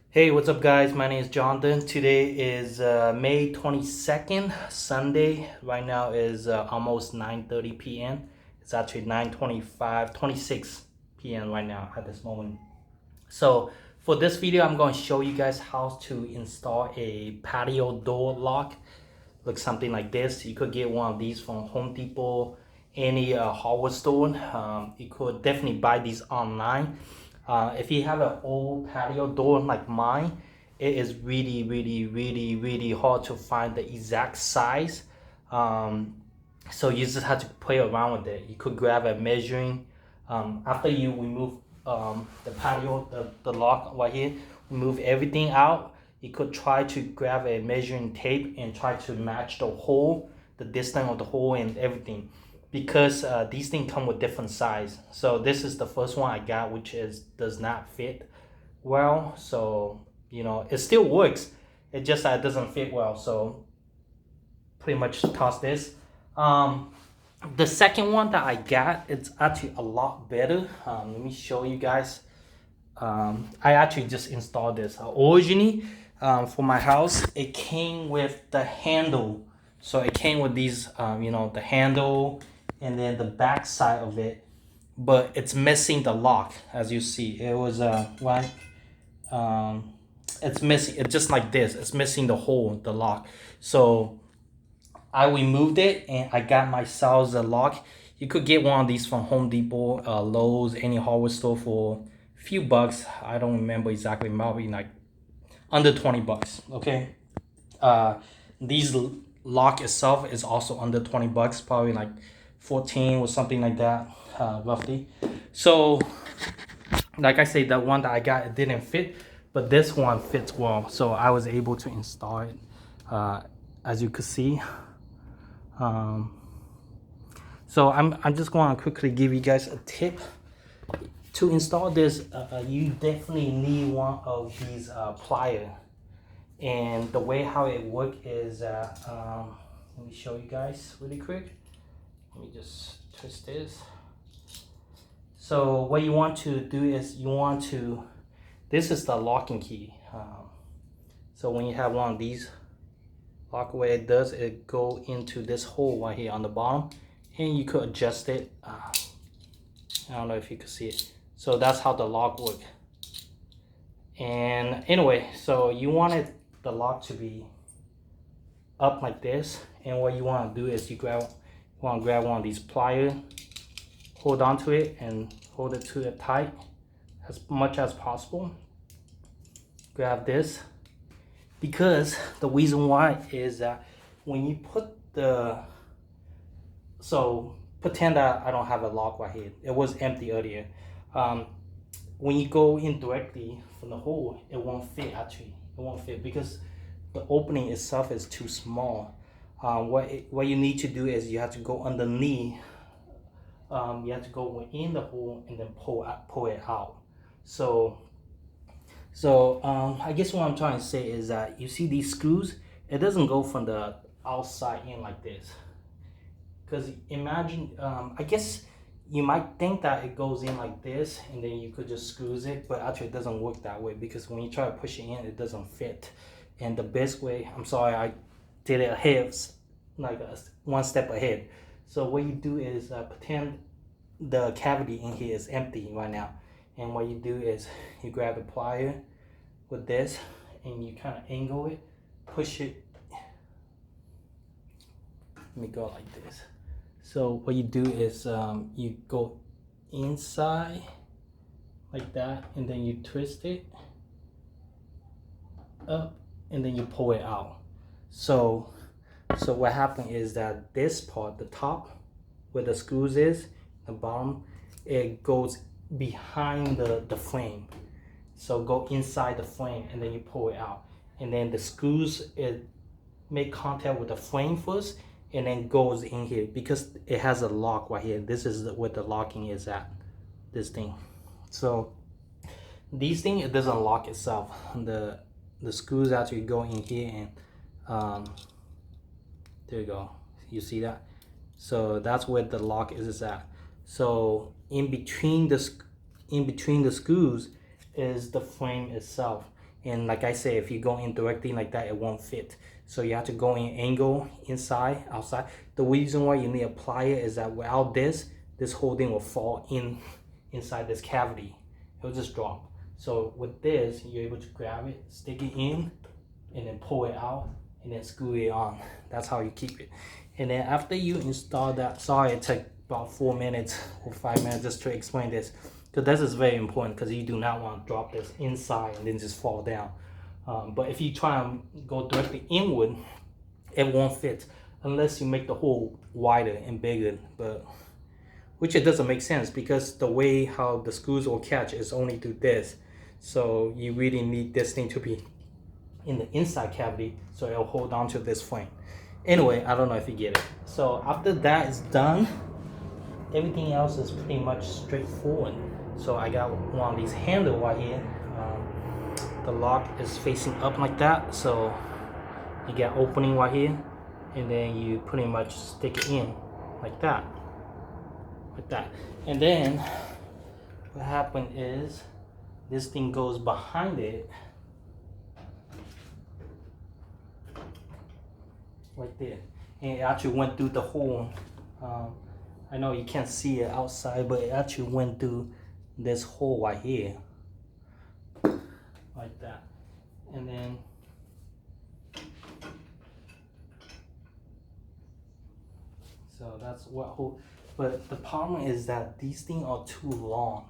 Hey, what's up, guys? My name is Jonathan. Today is May 22nd, Sunday. Right now is almost 9:30 p.m. It's actually 9:25, 26 p.m. right now at this moment. So for this video, I'm going to show you guys how to install a patio door lock. Looks something like this. You could get one of these from Home Depot, any hardware store. You could definitely buy these online. If you have an old patio door like mine, it is really hard to find the exact size. Um, so you just have to play around with it. You could grab a measuring. After you remove the patio, the lock right here, remove everything out. You could try to grab a measuring tape and try to match the hole, the distance of the hole and everything, because these things come with different size. So this is the first one I got, which is does not fit well. So it still works. It just it doesn't fit well. So pretty much toss this. The second one that I got, it's actually a lot better. Let me show you guys. I actually just installed this. Originally, for my house, it came with the handle. So it came with these, the handle and then the back side of it. But it's missing the lock, as you see. It was one. It's missing. It's just like this. It's missing the hole, the lock. So I removed it and I got myself a lock. You could get one of these from Home Depot, Lowe's, any hardware store for a few bucks. I don't remember exactly, probably like under 20 bucks. Okay. Uh, these lock itself is also under 20 bucks, probably like 14 or something like that, roughly. So, like I said, the one that I got, it didn't fit, but this one fits well. So I was able to install it, as you could see. Um, so I'm just going to quickly give you guys a tip. To install this, you definitely need one of these pliers. And the way how it works is, let me show you guys really quick. Let me just twist this. So what you want to do is this is the locking key. So when you have one of these, lock away, it does, it go into this hole right here on the bottom, and you could adjust it. I don't know if you can see it. So that's how the lock works. And anyway, so you wanted the lock to be up like this, and what you want to do is you want to grab one of these pliers, hold on to it and hold it to it tight as much as possible. Grab this, because the reason why is that when you put so pretend that I don't have a lock right here. It was empty earlier. When you go in directly from the hole, it won't fit actually. It won't fit because the opening itself is too small. What you need to do is you have to go underneath. You have to go within the hole and then pull it out. So I guess what I'm trying to say is that you see these screws, it doesn't go from the outside in like this. Because imagine, I guess you might think that it goes in like this and then you could just screws it, but actually it doesn't work that way, because when you try to push it in, it doesn't fit. And the best way, I'm sorry, I did it ahead, like one step ahead. So what you do is pretend the cavity in here is empty right now. And what you do is you grab the plier with this and you kind of angle it, push it. Let me go like this. So what you do is you go inside like that, and then you twist it up, and then you pull it out. So what happened is that this part, the top where the screws is, the bottom, it goes behind the frame. So go inside the frame and then you pull it out, and then the screws, it make contact with the frame first and then goes in here because it has a lock right here. This is where the locking is at, this thing. So these things, it doesn't lock itself. The screws actually go in here, and there you go, you see that? So that's where the lock is at. So in between the screws is the frame itself, And like I said, if you go in directly like that, it won't fit. So you have to go in angle, inside, outside. The reason why you need a plier is that without this whole thing will fall inside this cavity. It'll just drop. So with this, you're able to grab it, stick it in, and then pull it out, and then screw it on. That's how you keep it. And then after you install that, sorry it took about 4 minutes or 5 minutes just to explain this, because this is very important, because you do not want to drop this inside and then just fall down. But if you try and go directly inward, it won't fit unless you make the hole wider and bigger, but which it doesn't make sense, because the way how the screws will catch is only through this. So you really need this thing to be in the inside cavity so it'll hold on to this frame. Anyway, I don't know if you get it. So after that is done, everything else is pretty much straightforward. So I got one of these handles right here. The lock is facing up like that, so you get opening right here, and then you pretty much stick it in like that, and then what happened is this thing goes behind it right there, and it actually went through the hole. I know you can't see it outside, but it actually went through this hole right here like that. And then so that's what hole. But the problem is that these things are too long.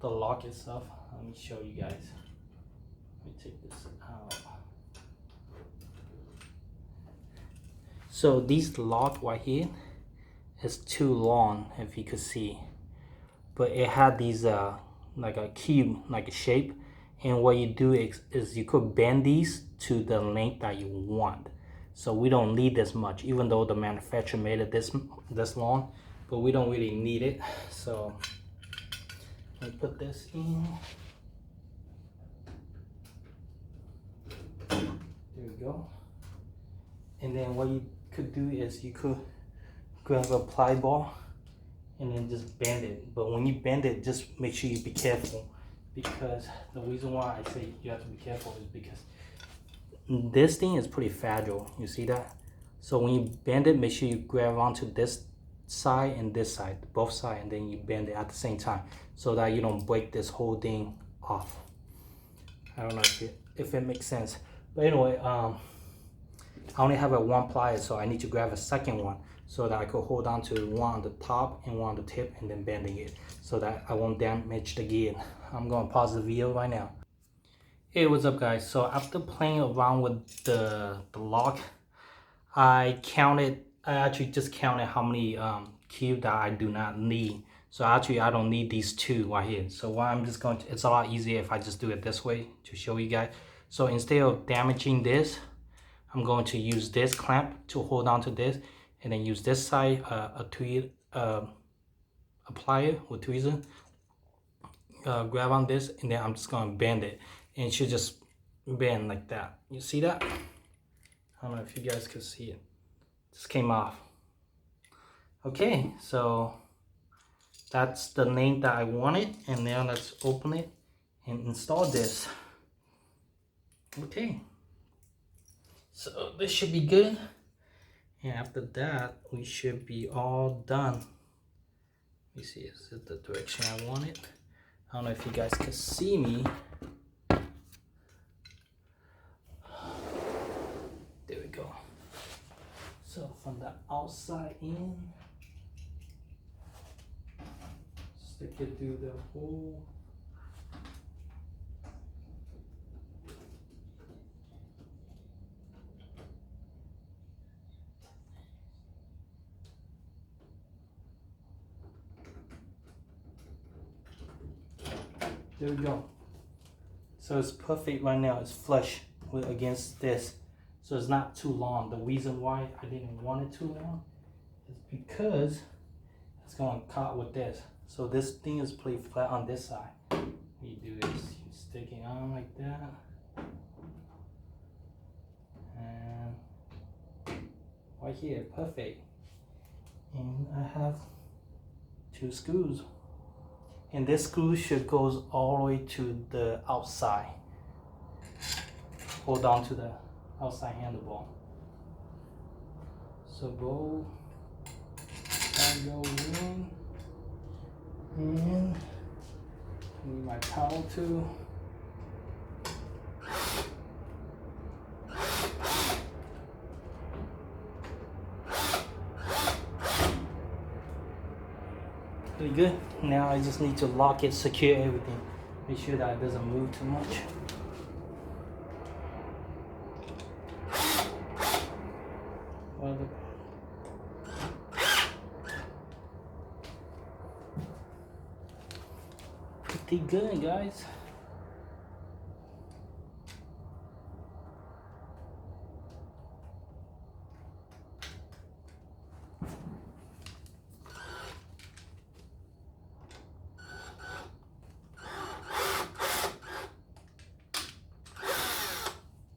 The lock itself, let me show you guys. Let me take this out. So these lock right here is too long, if you could see. But it had these like a cube, like a shape. And what you do is you could bend these to the length that you want. So we don't need this much, even though the manufacturer made it this long, but we don't really need it. So let me put this in. There we go. And then what you could do is you could grab a ply bar and then just bend it. But when you bend it, just make sure you be careful, because the reason why I say you have to be careful is because this thing is pretty fragile. You see that? So when you bend it, make sure you grab onto this side and this side, both sides, and then you bend it at the same time so that you don't break this whole thing off. I don't know if it makes sense. But anyway, I only have a one plier, so I need to grab a second one so that I could hold on to one on the top and one on the tip, and then bending it so that I won't damage the gear. I'm going to pause the video right now. Hey, what's up guys? So after playing around with the lock, I actually just counted how many cubes that I do not need. So actually I don't need these two right here. So what I'm just going to, it's a lot easier if I just do it this way to show you guys. So instead of damaging this, I'm going to use this clamp to hold on to this, and then use this side, a plier with tweezer, grab on this, and then I'm just going to bend it, and it should just bend like that. You see that? I don't know if you guys can see it. Just came off. Okay, so that's the length that I wanted, and now let's open it and install this. Okay, so this should be good, and after that we should be all done. Let me see, is it the direction I want it? I don't know if you guys can see me. There we go. So from the outside in, stick it through the hole. There we go. So it's perfect right now. It's flush against this. So it's not too long. The reason why I didn't want it too long is because it's going to cut with this. So this thing is pretty flat on this side. What you do is you stick it on like that. And right here, perfect. And I have 2 screws. And this screw should goes all the way to the outside. hold on to the outside handlebar. So go in, and need my towel too. Pretty good. Now I just need to lock it, secure everything. Make sure that it doesn't move too much. Pretty good, guys.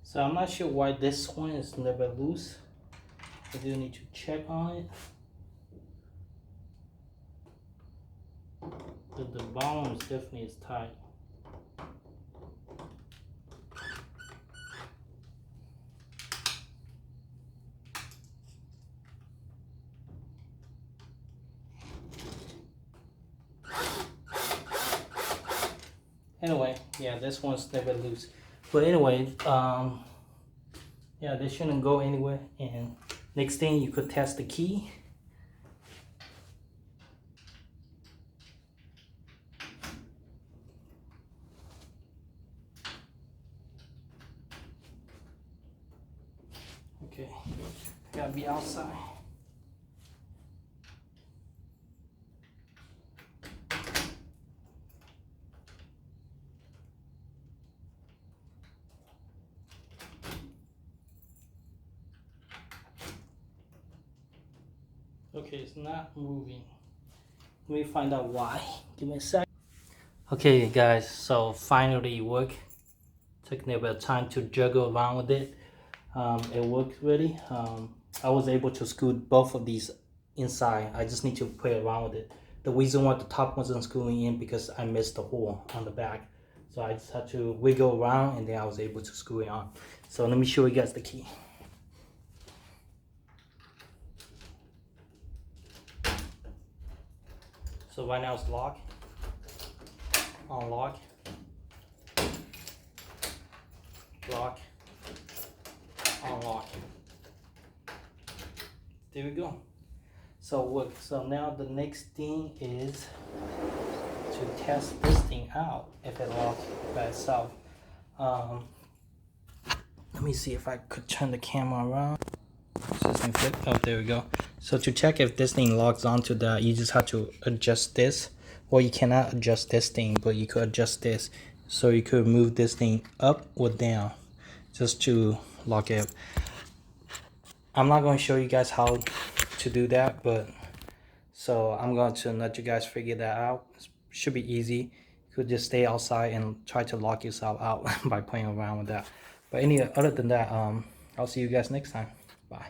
So I'm not sure why this one is never loose. I do need to check on it. But the bottom is definitely is tight. Anyway, yeah, this one's never loose. But anyway, yeah, this shouldn't go anywhere. And next thing, you could test the key. Okay, gotta be outside. Okay, it's not moving. Let me find out why. Give me a sec. Okay, guys, so finally it worked. Took me a bit of time to juggle around with it. It worked really. I was able to scoot both of these inside. I just need to play around with it. The reason why the top wasn't screwing in because I missed the hole on the back. So I just had to wiggle around and then I was able to screw it on. So let me show you guys the key. So right now it's locked, unlock, lock, unlock. There we go. So look, so now the next thing is to test this thing out if it locks by itself. Let me see if I could turn the camera around. Oh, there we go. So to check if this thing locks onto that, you just have to adjust this. Well, you cannot adjust this thing, but you could adjust this. So you could move this thing up or down just to lock it. I'm not going to show you guys how to do that, but so I'm going to let you guys figure that out. It should be easy. You could just stay outside and try to lock yourself out by playing around with that. But other than that, I'll see you guys next time. Bye.